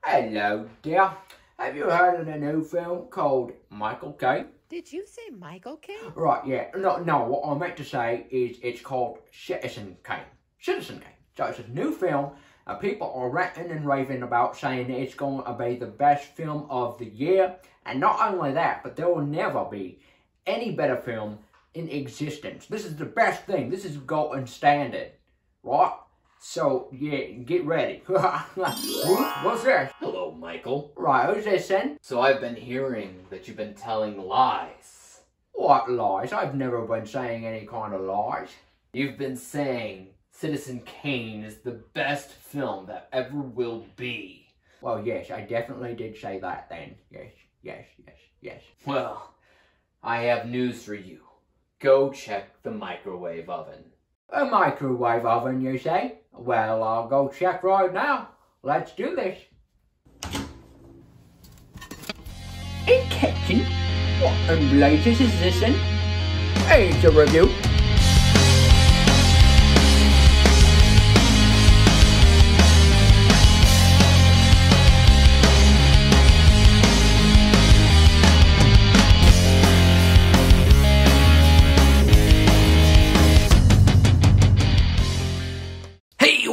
Hello, dear. Have you heard of the new film called Michael Kane? Did you say Michael Kane? Right, yeah. No, what I meant to say is it's called Citizen Kane. Citizen Kane. So it's a new film, and people are ranting and raving about saying that it's going to be the best film of the year. And not only that, but there will never be any better film in existence. This is the best thing. This is golden standard. Right? So, yeah, get ready. What's this? Hello, Michael. Right, who's this then? So I've been hearing that you've been telling lies. What lies? I've never been saying any kind of lies. You've been saying Citizen Kane is the best film that ever will be. Well, yes, I definitely did say that then. Yes. Well, I have news for you. Go check the microwave oven. A microwave oven, you say? Well, I'll go check right now. Let's do this. Hey, Captain. What in blazes is this then? Hey, it's a review.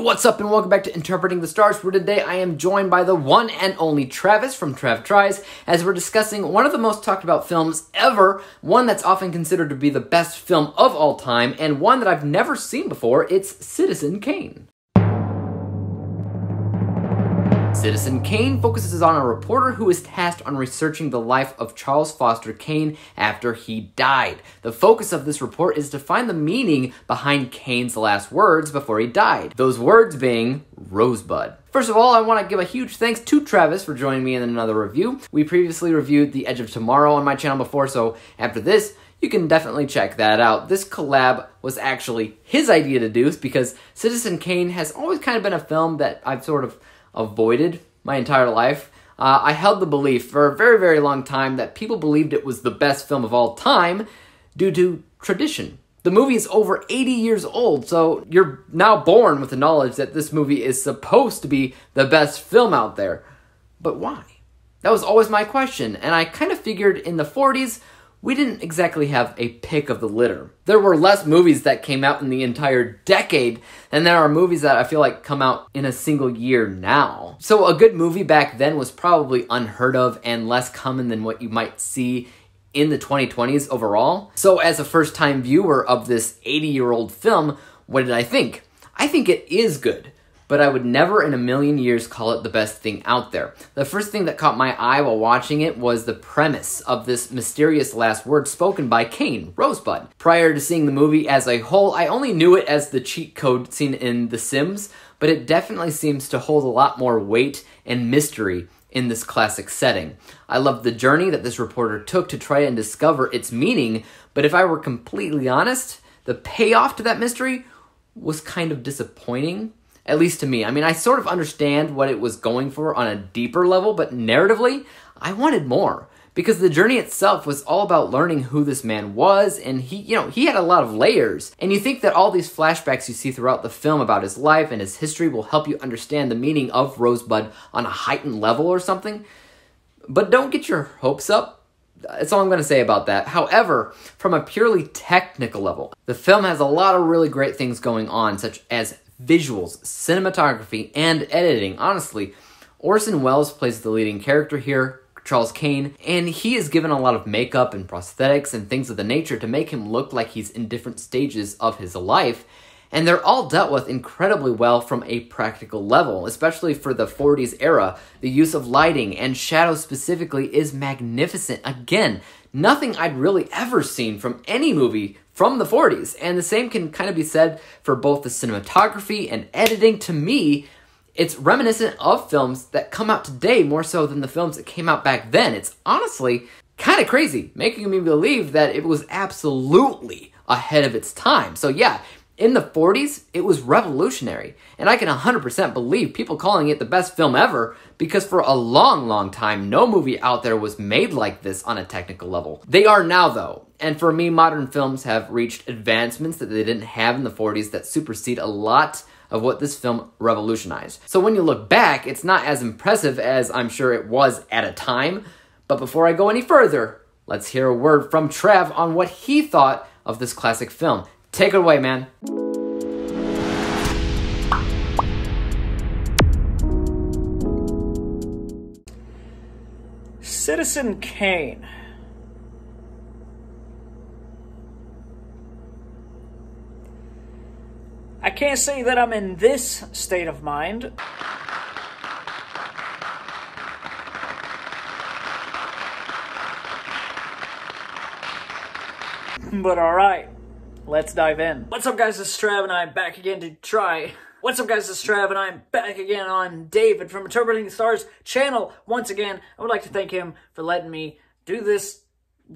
What's up and welcome back to Interpreting the Stars, where today I am joined by the one and only Travis from TravTries as we're discussing one of the most talked about films ever, one that's often considered to be the best film of all time, and one that I've never seen before. It's Citizen Kane. Citizen Kane focuses on a reporter who is tasked on researching the life of Charles Foster Kane after he died. The focus of this report is to find the meaning behind Kane's last words before he died. Those words being Rosebud. First of all, I want to give a huge thanks to Travis for joining me in another review. We previously reviewed The Edge of Tomorrow on my channel before, so after this, you can definitely check that out. This collab was actually his idea to do because Citizen Kane has always kind of been a film that I've sort of avoided my entire life. I held the belief for a very, very long time that people believed it was the best film of all time due to tradition. The movie is over 80 years old, so you're now born with the knowledge that this movie is supposed to be the best film out there. But why? That was always my question, and I kind of figured in the 40s, we didn't exactly have a pick of the litter. There were less movies that came out in the entire decade than there are movies that I feel like come out in a single year now. So a good movie back then was probably unheard of and less common than what you might see in the 2020s overall. So as a first-time viewer of this 80-year-old film, what did I think? I think it is good, but I would never in a million years call it the best thing out there. The first thing that caught my eye while watching it was the premise of this mysterious last word spoken by Kane, Rosebud. Prior to seeing the movie as a whole, I only knew it as the cheat code seen in The Sims, but it definitely seems to hold a lot more weight and mystery in this classic setting. I love the journey that this reporter took to try and discover its meaning, but if I were completely honest, the payoff to that mystery was kind of disappointing. At least to me. I mean, I sort of understand what it was going for on a deeper level, but narratively, I wanted more. Because the journey itself was all about learning who this man was, and he had a lot of layers. And you think that all these flashbacks you see throughout the film about his life and his history will help you understand the meaning of Rosebud on a heightened level or something. But don't get your hopes up. That's all I'm going to say about that. However, from a purely technical level, the film has a lot of really great things going on, such as visuals, cinematography, and editing. Honestly, Orson Welles plays the leading character here, Charles Kane, and he is given a lot of makeup and prosthetics and things of the nature to make him look like he's in different stages of his life, and they're all dealt with incredibly well from a practical level, especially for the 40s era. The use of lighting and shadows specifically is magnificent. Again, nothing I'd really ever seen from any movie from the 40s, and the same can kind of be said for both the cinematography and editing. To me, it's reminiscent of films that come out today more so than the films that came out back then. It's honestly kind of crazy, making me believe that it was absolutely ahead of its time. So yeah, in the 40s, it was revolutionary, and I can 100% believe people calling it the best film ever because for a long, long time, no movie out there was made like this on a technical level. They are now, though, and for me, modern films have reached advancements that they didn't have in the 40s that supersede a lot of what this film revolutionized. So when you look back, it's not as impressive as I'm sure it was at a time. But before I go any further, let's hear a word from Trav on what he thought of this classic film. Take it away, man. Citizen Kane. I can't say that I'm in this state of mind. But alright, let's dive in. What's up guys, this is Trav and I'm back again to try. What's up guys, this is Trav and I'm back again on David from Interpreting the Stars channel. Once again, I would like to thank him for letting me do this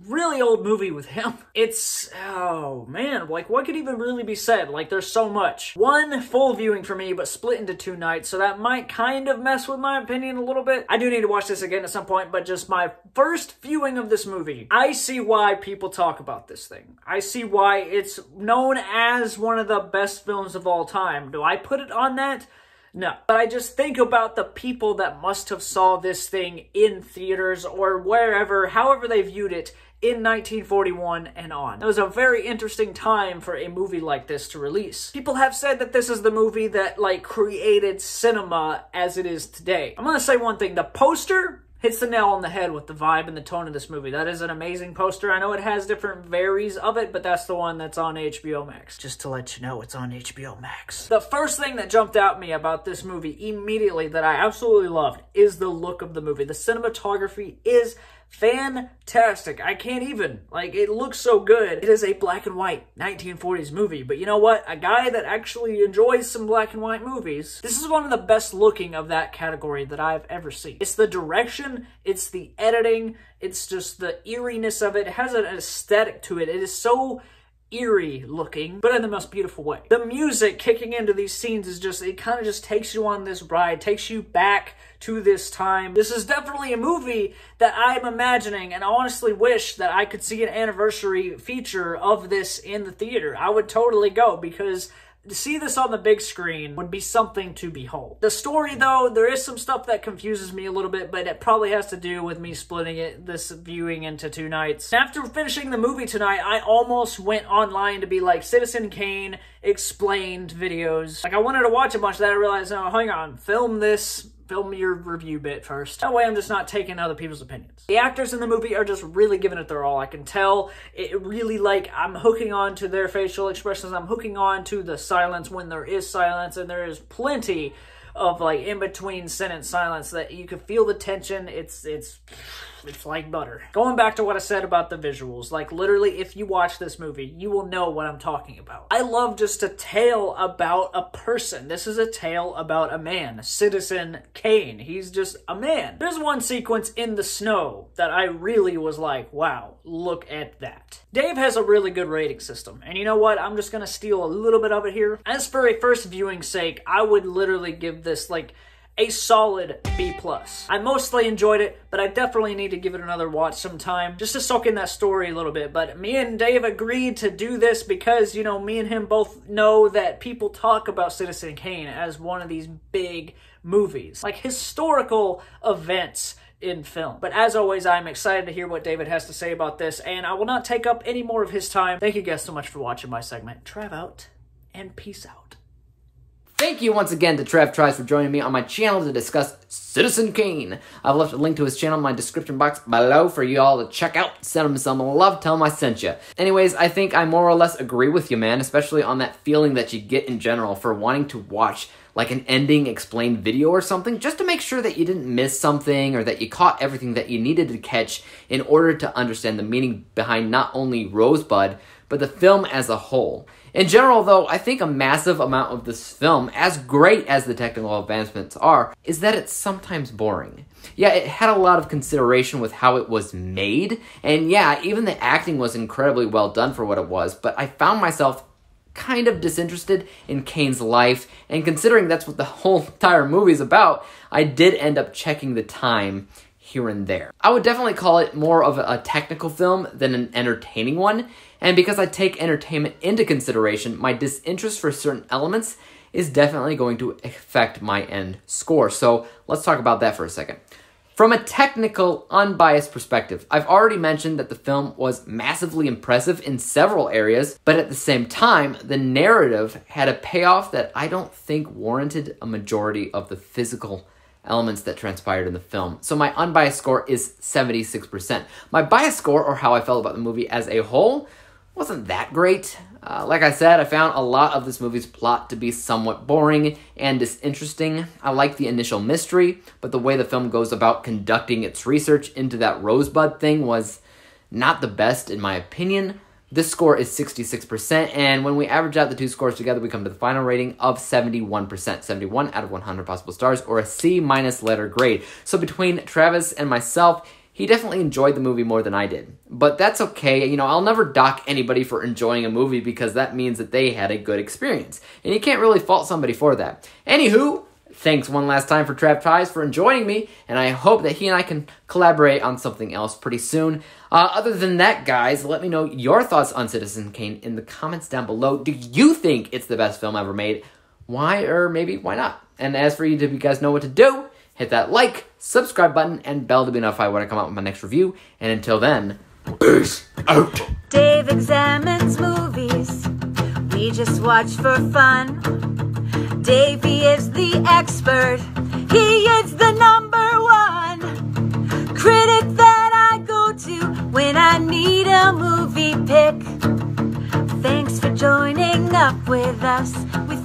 really old movie with him. It's, oh man, like what could even really be said? Like there's so much. One full viewing for me, but split into 2 nights, so that might kind of mess with my opinion a little bit. I do need to watch this again at some point, but just my first viewing of this movie, I see why people talk about this thing. I see why it's known as one of the best films of all time. Do I put it on that? No. But I just think about the people that must have saw this thing in theaters or wherever, however they viewed it in 1941 and on. It was a very interesting time for a movie like this to release. People have said that this is the movie that, like, created cinema as it is today. I'm gonna say one thing. The poster hits the nail on the head with the vibe and the tone of this movie. That is an amazing poster. I know it has different varies of it, but that's the one that's on HBO Max. Just to let you know, it's on HBO Max. The first thing that jumped out at me about this movie immediately that I absolutely loved is the look of the movie. The cinematography is fantastic. I can't even, like, it looks so good. It is a black and white 1940s movie, but you know what? A guy that actually enjoys some black and white movies, this is one of the best looking of that category that I've ever seen. It's the direction, it's the editing, it's just the eeriness of it. It has an aesthetic to it. It is so eerie looking, but in the most beautiful way. The music kicking into these scenes is just, it kind of just takes you on this ride, takes you back to this time. This is definitely a movie that I'm imagining, and I honestly wish that I could see an anniversary feature of this in the theater. I would totally go, because to see this on the big screen would be something to behold. The story, though, there is some stuff that confuses me a little bit, but it probably has to do with me splitting this viewing into 2 nights. After finishing the movie tonight, I almost went online to be like Citizen Kane explained videos. Like, I wanted to watch a bunch of that. I realized, oh, hang on, film your review bit first. That way I'm just not taking other people's opinions. The actors in the movie are just really giving it their all. I can tell it really, like, I'm hooking on to their facial expressions. I'm hooking on to the silence when there is silence, and there is plenty of, like, in-between sentence silence that you can feel the tension. It's like butter. Going back to what I said about the visuals, like, literally, if you watch this movie, you will know what I'm talking about. I love just a tale about a person. This is a tale about a man, Citizen Kane. He's just a man. There's one sequence in the snow that I really was like, wow, look at that. Dave has a really good rating system, and you know what? I'm just gonna steal a little bit of it here. As for a first viewing sake, I would literally give this, like, a solid B+. I mostly enjoyed it, but I definitely need to give it another watch sometime, just to soak in that story a little bit. But me and Dave agreed to do this because, you know, me and him both know that people talk about Citizen Kane as one of these big movies, like historical events in film. But as always, I'm excited to hear what David has to say about this, and I will not take up any more of his time. Thank you guys so much for watching my segment. Trav out, and peace out. Thank you once again to TravTries for joining me on my channel to discuss Citizen Kane. I've left a link to his channel in my description box below for you all to check out. Send him some love, tell him I sent you. Anyways, I think I more or less agree with you, man, especially on that feeling that you get in general for wanting to watch like an ending explained video or something, just to make sure that you didn't miss something or that you caught everything that you needed to catch in order to understand the meaning behind not only Rosebud, but the film as a whole. In general, though, I think a massive amount of this film, as great as the technical advancements are, is that it's sometimes boring. Yeah, it had a lot of consideration with how it was made, and yeah, even the acting was incredibly well done for what it was, but I found myself kind of disinterested in Kane's life, and considering that's what the whole entire movie is about, I did end up checking the time here and there. I would definitely call it more of a technical film than an entertaining one, and because I take entertainment into consideration, my disinterest for certain elements is definitely going to affect my end score. So let's talk about that for a second. From a technical, unbiased perspective, I've already mentioned that the film was massively impressive in several areas, but at the same time, the narrative had a payoff that I don't think warranted a majority of the physical elements that transpired in the film. So my unbiased score is 76%. My biased score, or how I felt about the movie as a whole, wasn't that great. Like I said, I found a lot of this movie's plot to be somewhat boring and disinteresting. I like the initial mystery, but the way the film goes about conducting its research into that rosebud thing was not the best in my opinion. This score is 66%, and when we average out the two scores together, we come to the final rating of 71%. 71 out of 100 possible stars, or a C- letter grade. So between Travis and myself, he definitely enjoyed the movie more than I did. But that's okay. You know, I'll never dock anybody for enjoying a movie because that means that they had a good experience. And you can't really fault somebody for that. Anywho, thanks one last time for TravTries for joining me, and I hope that he and I can collaborate on something else pretty soon. Other than that, guys, let me know your thoughts on Citizen Kane in the comments down below. Do you think it's the best film ever made? Why, or maybe why not? And as for you guys know what to do, hit that like, subscribe button, and bell to be notified when I come out with my next review. And until then, peace out. Dave examines movies we just watch for fun. Davey is the expert. He is the #1 critic that I go to when I need a movie pick. Thanks for joining up with us. We